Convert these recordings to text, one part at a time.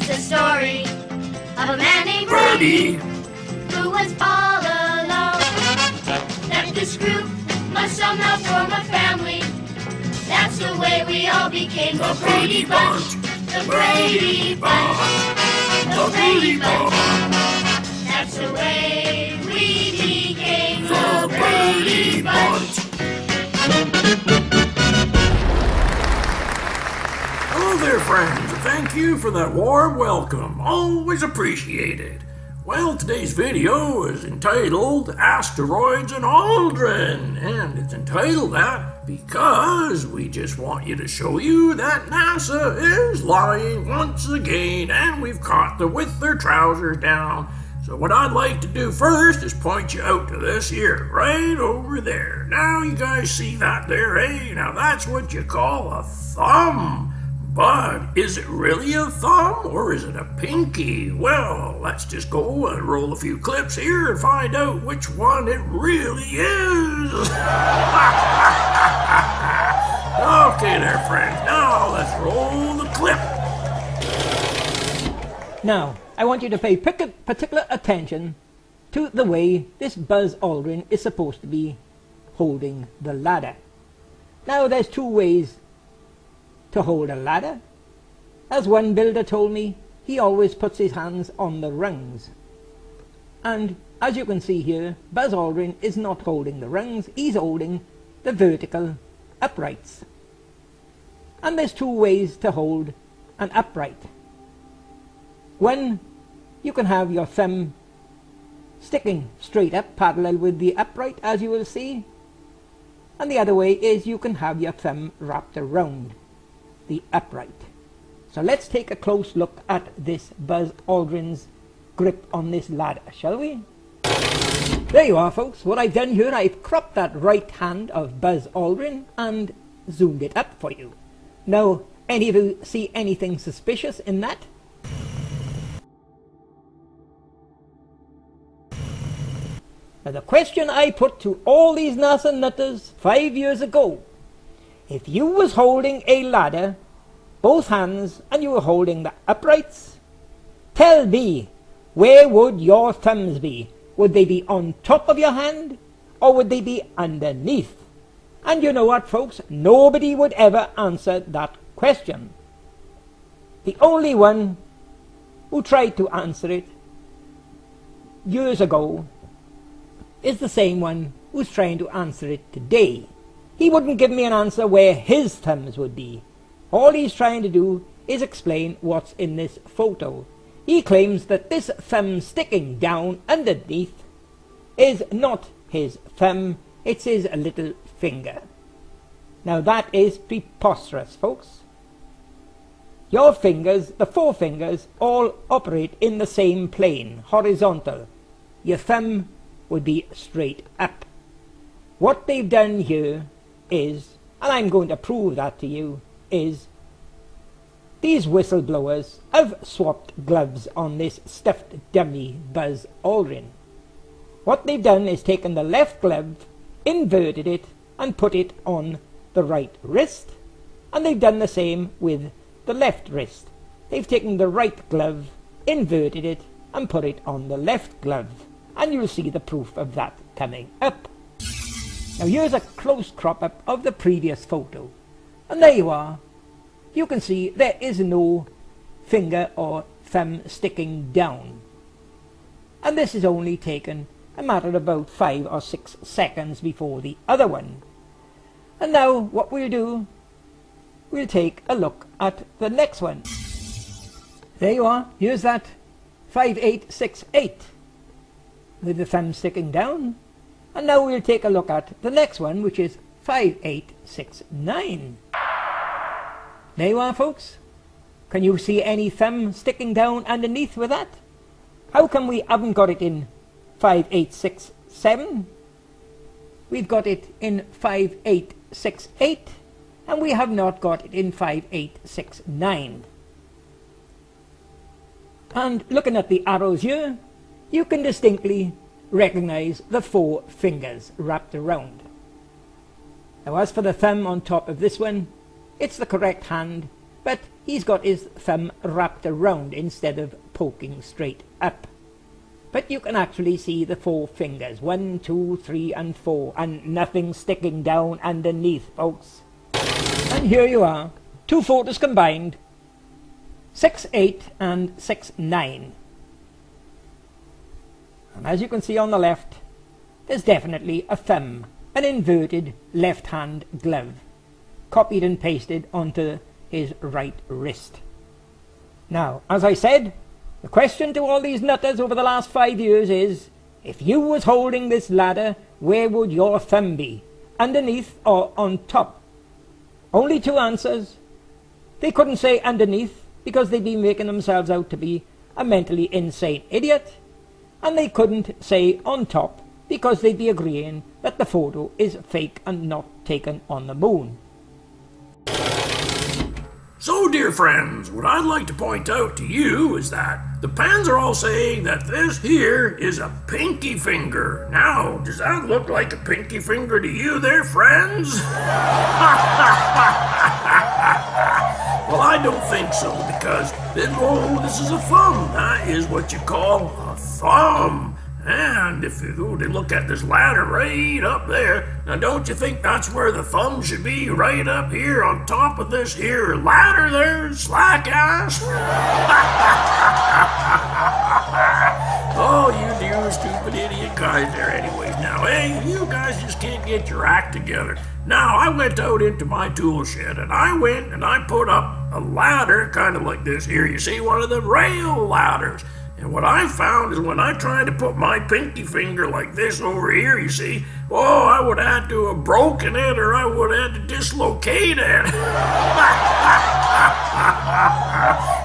the story of a man named Birdie who was all alone. That this group must somehow form a family. That's the way we all became the Brady Bunch. The Brady Bunch. The Brady Bunch. That's the way we became the Brady Bunch. Hello there, friends. Thank you for that warm welcome. Always appreciated. Well, today's video is entitled Asteroids and Aldrin, and it's entitled that because we just want you to show you that NASA is lying once again, and we've caught them with their trousers down. So what I'd like to do first is point you out to this here, right over there. Now you guys see that there, eh? Now that's what you call a thumb. But is it really a thumb or is it a pinky? Well, let's just go and roll a few clips here and find out which one it really is. Okay there, friends. Now let's roll the clip. Now, I want you to pay particular attention to the way this Buzz Aldrin is supposed to be holding the ladder. Now, there's two ways to hold a ladder. As one builder told me, he always puts his hands on the rungs. And as you can see here, Buzz Aldrin is not holding the rungs, he's holding the vertical uprights. And there's two ways to hold an upright. One, you can have your thumb sticking straight up parallel with the upright, as you will see. And the other way is you can have your thumb wrapped around the upright. So let's take a close look at this Buzz Aldrin's grip on this ladder, shall we? There you are, folks. What I've done here, I've cropped that right hand of Buzz Aldrin and zoomed it up for you. Now, any of you see anything suspicious in that? Now, the question I put to all these NASA nutters 5 years ago: if you was holding a ladder, both hands, and you were holding the uprights, tell me, where would your thumbs be? Would they be on top of your hand, or would they be underneath? And you know what, folks? Nobody would ever answer that question. The only one who tried to answer it years ago is the same one who's trying to answer it today. He wouldn't give me an answer where his thumbs would be. All he's trying to do is explain what's in this photo. He claims that this thumb sticking down underneath is not his thumb, it's his little finger. Now that is preposterous, folks. Your fingers, the four fingers, all operate in the same plane, horizontal. Your thumb would be straight up. What they've done here is, and I'm going to prove that to you, is these whistleblowers have swapped gloves on this stuffed dummy Buzz Aldrin. What they've done is taken the left glove, inverted it, and put it on the right wrist, and they've done the same with the left wrist. They've taken the right glove, inverted it, and put it on the left glove, and you'll see the proof of that coming up. Now here's a close crop up of the previous photo, and there you are. You can see there is no finger or thumb sticking down, and this is only taken a matter of about 5 or 6 seconds before the other one. And now what we'll do, we'll take a look at the next one. There you are. Here's that 5868 with the thumb sticking down. And now we'll take a look at the next one, which is 5869. There you are, folks. Can you see any thumb sticking down underneath with that? How come we haven't got it in 5867? We've got it in 5868, and we have not got it in 5869. And looking at the arrows here, you can distinctly recognize the 4 fingers wrapped around. Now as for the thumb on top of this one, it's the correct hand, but he's got his thumb wrapped around instead of poking straight up. But you can actually see the 4 fingers, 1, 2, 3 and 4, and nothing sticking down underneath, folks. And here you are, 2 photos combined, 6-8 and 6-9. And as you can see on the left, there's definitely a thumb, an inverted left-hand glove, copied and pasted onto his right wrist. Now, as I said, the question to all these nutters over the last 5 years is, if you was holding this ladder, where would your thumb be? Underneath or on top? Only 2 answers. They couldn't say underneath because they'd be making themselves out to be a mentally insane idiot. And they couldn't say on top because they'd be agreeing that the photo is fake and not taken on the moon. So, dear friends, what I'd like to point out to you is that the pens are all saying that this here is a pinky finger. Now, does that look like a pinky finger to you there, friends? Well, I don't think so, because this is a thumb. That is what you call a thumb. And if you go to look at this ladder right up there, now don't you think that's where the thumb should be? Right up here on top of this here ladder there, slack ass? Oh, you stupid idiot guys there anyways. Now, hey, you guys just can't get your act together. Now, I went out into my tool shed and I put up a ladder kind of like this here. You see, one of the rail ladders. And what I found is when I tried to put my pinky finger like this over here, you see, oh, I would have to have broken it or I would have had to dislocate it.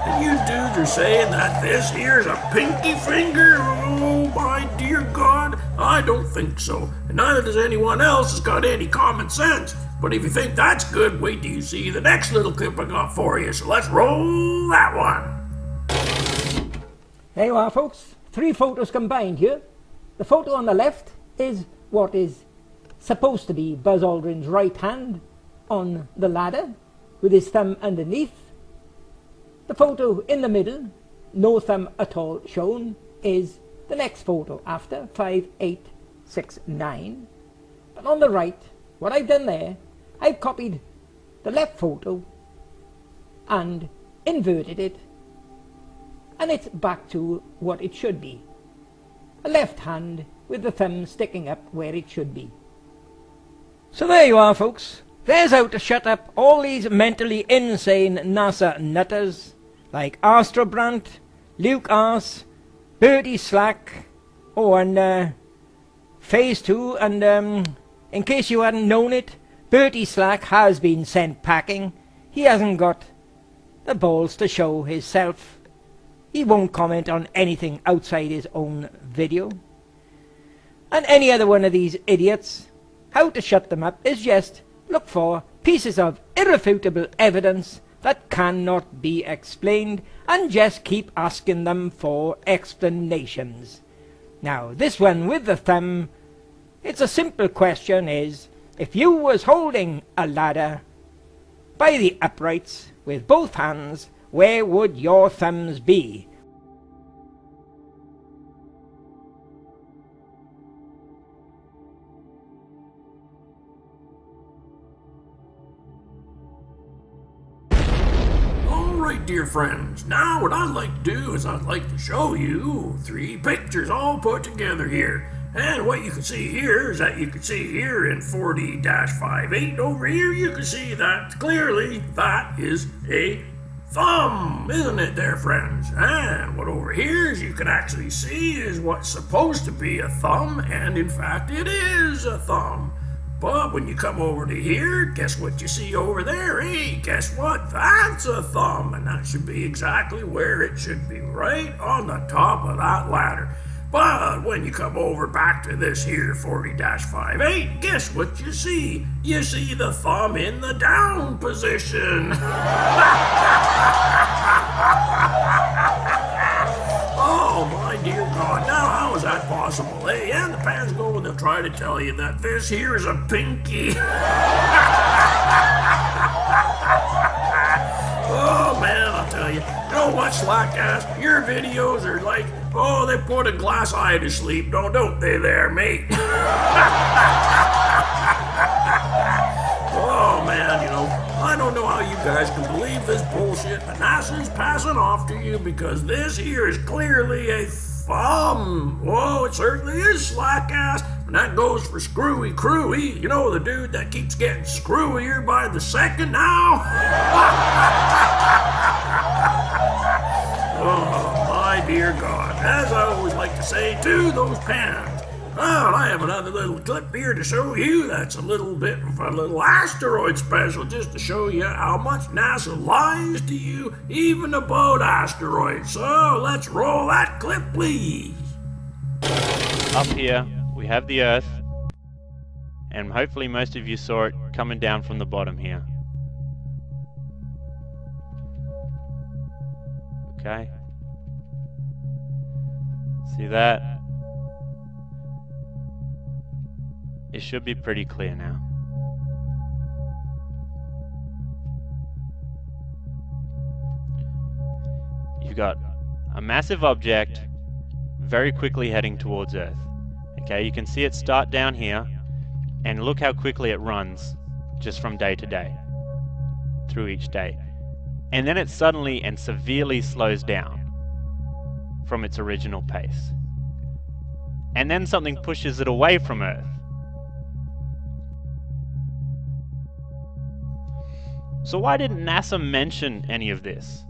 And you dudes are saying that this here's a pinky finger? Oh, my dear God, I don't think so. And neither does anyone else has got any common sense. But if you think that's good, wait till you see the next little clip I got for you. So let's roll that one. There you are, folks. 3 photos combined here. The photo on the left is what is supposed to be Buzz Aldrin's right hand on the ladder with his thumb underneath. The photo in the middle, no thumb at all shown, is the next photo after, 5, 8, 6, 9. But on the right, what I've done there, I've copied the left photo and inverted it, and it's back to what it should be. A left hand with the thumb sticking up where it should be. So there you are, folks. There's how to shut up all these mentally insane NASA nutters like Asteroids, Luke Arse, Bertie Slack, and Phase 2, and in case you hadn't known it, Bertie Slack has been sent packing. He hasn't got the balls to show himself. He won't comment on anything outside his own video. And any other one of these idiots, how to shut them up is just look for pieces of irrefutable evidence that cannot be explained and just keep asking them for explanations. Now, this one with the thumb, it's a simple question is, if you was holding a ladder by the uprights with both hands, where would your thumbs be? Alright, dear friends, now what I'd like to do is I'd like to show you 3 pictures all put together here. And what you can see here is that you can see here in 40-58 over here, you can see that clearly that is a thumb, isn't it there, friends? And what over here is you can actually see is what's supposed to be a thumb, and in fact it is a thumb. But when you come over to here, guess what you see over there? Hey, guess what? That's a thumb, and that should be exactly where it should be, right on the top of that ladder. But when you come over back to this here 40-58, guess what you see? You see the thumb in the down position. Oh my dear God, now how is that possible, eh? And the pans go and they'll try to tell you that this here is a pinky. Oh man, I'll tell you. You know what, Slackass? Your videos are like, oh, they put a glass eye to sleep, don't they there, mate? Oh, man, you know, I don't know how you guys can believe this bullshit that NASA's passing off to you, because this here is clearly a thumb. Whoa, it certainly is, Slackass. And that goes for Screwy Crewy. You know, the dude that keeps getting screwier by the second now? Oh, my dear God. As I always like to say to those pans, well, I have another little clip here to show you that's a little bit of a little asteroid special, just to show you how much NASA lies to you, even about asteroids. So let's roll that clip, please. Up here, we have the Earth, and hopefully most of you saw it coming down from the bottom here. Okay. See that? It should be pretty clear now. You've got a massive object very quickly heading towards Earth. Okay, you can see it start down here, and look how quickly it runs just from day to day, through each day. And then it suddenly and severely slows down from its original pace. And then something pushes it away from Earth. So why didn't NASA mention any of this?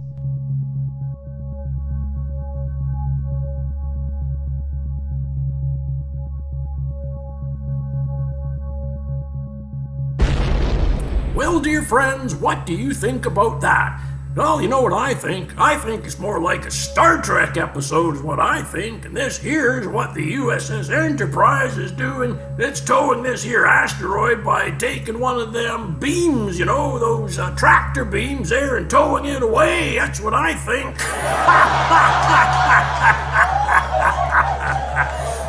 Well, dear friends, what do you think about that? Well, you know what I think? I think it's more like a Star Trek episode is what I think, and this here is what the USS Enterprise is doing. It's towing this here asteroid by taking one of them beams, you know, those tractor beams there, and towing it away. That's what I think.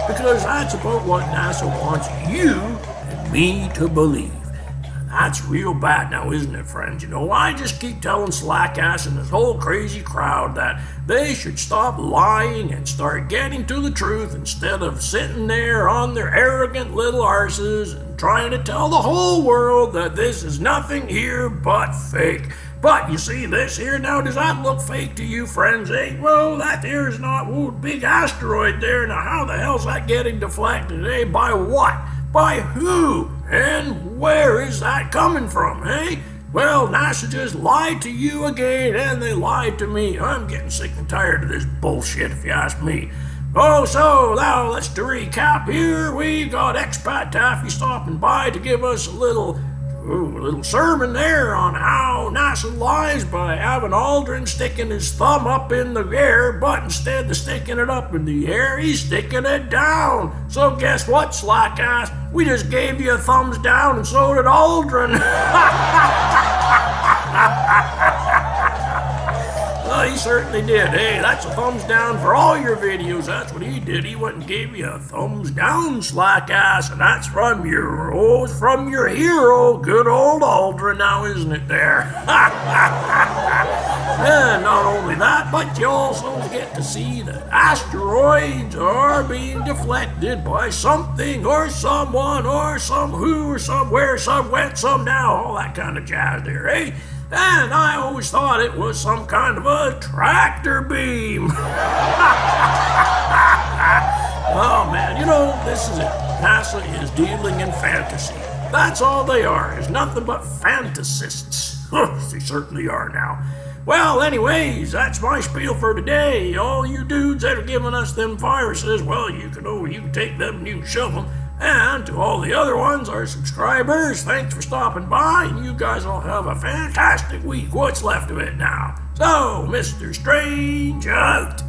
Because that's about what NASA wants you and me to believe. That's real bad now, isn't it, friends? You know, I just keep telling Slackass and this whole crazy crowd that they should stop lying and start getting to the truth instead of sitting there on their arrogant little arses and trying to tell the whole world that this is nothing here but fake. But you see this here now, does that look fake to you, friends, eh? Well, that there is not a big asteroid there. Now, how the hell's that getting deflected, eh? By what? By who? And where is that coming from, eh? Well, NASA just lied to you again, and they lied to me. I'm getting sick and tired of this bullshit, if you ask me. Oh, so now let's to recap here. We got Expat Taffy stopping by to give us a little sermon there on how NASA lies by having Aldrin sticking his thumb up in the air, but instead of sticking it up in the air, he's sticking it down. So guess what, Slackass? We just gave you a thumbs down, and so did Aldrin. Well, he certainly did. Hey, that's a thumbs down for all your videos. That's what he did. He went and gave you a thumbs down, Slackass, and that's from your hero, good old Aldrin now, isn't it there? And not only that, but you also get to see that asteroids are being deflected by something or someone or some who or somewhere, some when, some now, all that kind of jazz there, eh? And I always thought it was some kind of a tractor beam. Oh man, you know, this is it. NASA is dealing in fantasy. That's all they are, is nothing but fantasists. They certainly are now. Well, anyways, that's my spiel for today. All you dudes that are giving us them viruses, well, you can take them and you can shove them. And to all the other ones, our subscribers, thanks for stopping by, and you guys all have a fantastic week. What's left of it now? So, Mr. Strange out.